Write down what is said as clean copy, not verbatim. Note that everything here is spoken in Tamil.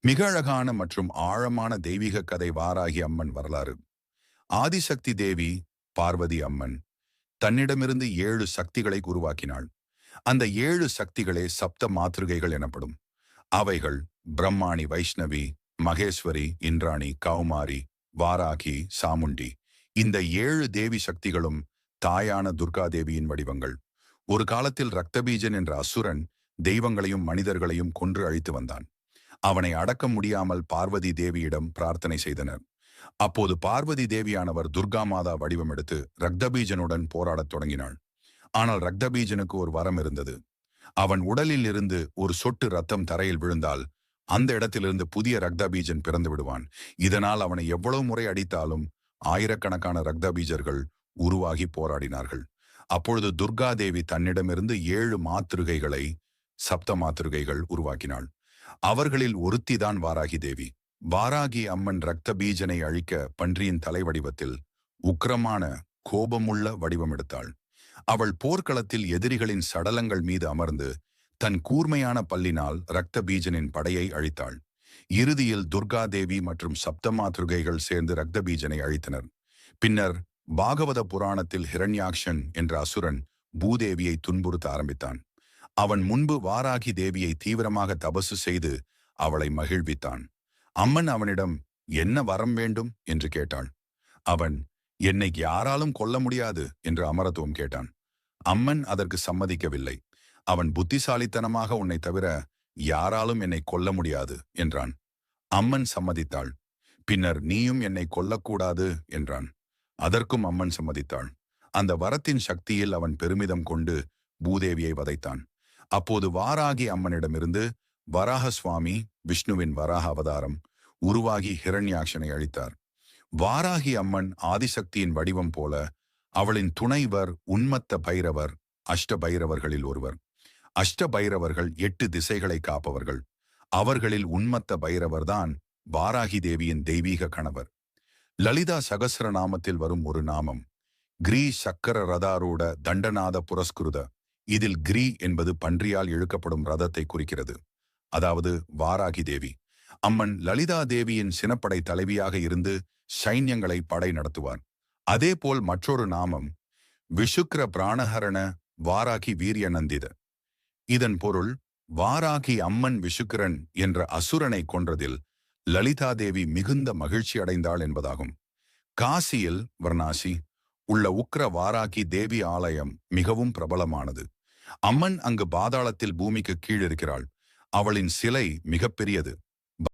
மிக அழகான மற்றும் ஆழமான தெய்வீக கதை வாராகி அம்மன் வரலாறு. ஆதிசக்தி தேவி பார்வதி அம்மன் தன்னிடமிருந்து 7 சக்திகளை உருவாக்கினாள். அந்த 7 சக்திகளே சப்த மாத்ருகைகள் எனப்படும். அவைகள் பிரம்மாணி, வைஷ்ணவி, மகேஸ்வரி, இந்திராணி, கௌமாரி, வாராகி, சாமுண்டி. இந்த 7 தேவி சக்திகளும் தாயான துர்கா தேவியின் வடிவங்கள். ஒரு காலத்தில் ரக்தபீஜன் என்ற அசுரன் தெய்வங்களையும் மனிதர்களையும் கொன்று அழித்து வந்தான். அவனை அடக்க முடியாமல் பார்வதி தேவியிடம் பிரார்த்தனை செய்தனர். அப்போது பார்வதி தேவியானவர் துர்கா மாதா வடிவம் எடுத்து ரக்தபீஜனுடன் போராடத் தொடங்கினாள். ஆனால் ரக்தபீஜனுக்கு ஒரு வரம் இருந்தது. அவன் உடலில் இருந்து ஒரு சொட்டு ரத்தம் தரையில் விழுந்தால் அந்த இடத்திலிருந்து புதிய ரக்தபீஜன் பிறந்து விடுவான். இதனால் அவனை எவ்வளவு முறை அடித்தாலும் ஆயிரக்கணக்கான ரக்தபீஜர்கள் உருவாகி போராடினார்கள். அப்பொழுது துர்கா தேவி தன்னிடமிருந்து 7 மாத்திருகைகளை, சப்த மாத்திருகைகள் உருவாக்கினாள். அவர்களில் ஒருத்திதான் வாராகி தேவி. வாராகி அம்மன் ரக்த பீஜனை அழிக்க பன்றியின் தலை வடிவத்தில் உக்கிரமான கோபமுள்ள வடிவம் எடுத்தாள். அவள் போர்க்களத்தில் எதிரிகளின் சடலங்கள் மீது அமர்ந்து தன் கூர்மையான பல்லினால் ரக்த பீஜனின் படையை அழித்தாள். இறுதியில் துர்கா தேவி மற்றும் சப்தமாத்ருகைகள் சேர்ந்து ரக்த பீஜனை அழித்தனர். பின்னர் பாகவத புராணத்தில் ஹிரண்யாக்ஷன் என்ற அசுரன் பூதேவியை துன்புறுத்த ஆரம்பித்தான். அவன் முன்பு வாராகி தேவியை தீவிரமாக தபசு செய்து அவளை மகிழ்வித்தான். அம்மன் அவனிடம் என்ன வரம் வேண்டும் என்று கேட்டாள். அவன் என்னை யாராலும் கொல்ல முடியாது என்று அமரத்துவம் கேட்டான். அம்மன் அதற்கு சம்மதிக்கவில்லை. அவன் புத்திசாலித்தனமாக உன்னை தவிர யாராலும் என்னை கொல்ல முடியாது என்றான். அம்மன் சம்மதித்தாள். பின்னர் நீயும் என்னை கொல்லக்கூடாது என்றான். அதற்கும் அம்மன் சம்மதித்தாள். அந்த வரத்தின் சக்தியில் அவன் பெருமிதம் கொண்டு பூதேவியை வதைத்தான். அப்போது வாராகி அம்மனிடமிருந்து வராக சுவாமி, விஷ்ணுவின் வராக அவதாரம், உருவாகி ஹிரண்யாக்ஷனை அழித்தார். வாராகி அம்மன் ஆதிசக்தியின் வடிவம் போல அவளின் துணைவர் உன்மத்த பைரவர் அஷ்ட பைரவர்களில் ஒருவர். அஷ்ட பைரவர்கள் 8 திசைகளை காப்பவர்கள். அவர்களில் உன்மத்த பைரவர்தான் வாராகி தேவியின் தெய்வீக கணவர். லலிதா சகஸ்ரநாமத்தில் வரும் ஒரு நாமம் கிரீ சக்கர ரதாரூட தண்டநாத புரஸ்கிருத. இதில் கிரீ என்பது பன்றியால் இழுக்கப்படும் ரதத்தை குறிக்கிறது. அதாவது வாராகி தேவி. அம்மன் லலிதா தேவியின் சினப்படை தலைவியாக இருந்து சைன்யங்களை படை நடத்துவார். அதேபோல் மற்றொரு நாமம் விஷுக்ர பிராணஹரண வாராகி வீரியநந்தித. இதன் பொருள் வாராகி அம்மன் விஷுக்கிரன் என்ற அசுரனை கொன்றதில் லலிதா தேவி மிகுந்த மகிழ்ச்சி அடைந்தாள் என்பதாகும். காசியில் வர்ணாசி உள்ள உக்ர வாராகி தேவி ஆலயம் மிகவும் பிரபலமானது. அம்மன் அங்கு பாதாளத்தில் பூமிக்கு கீழிருக்கிறாள். அவளின் சிலை மிகப்பெரியது.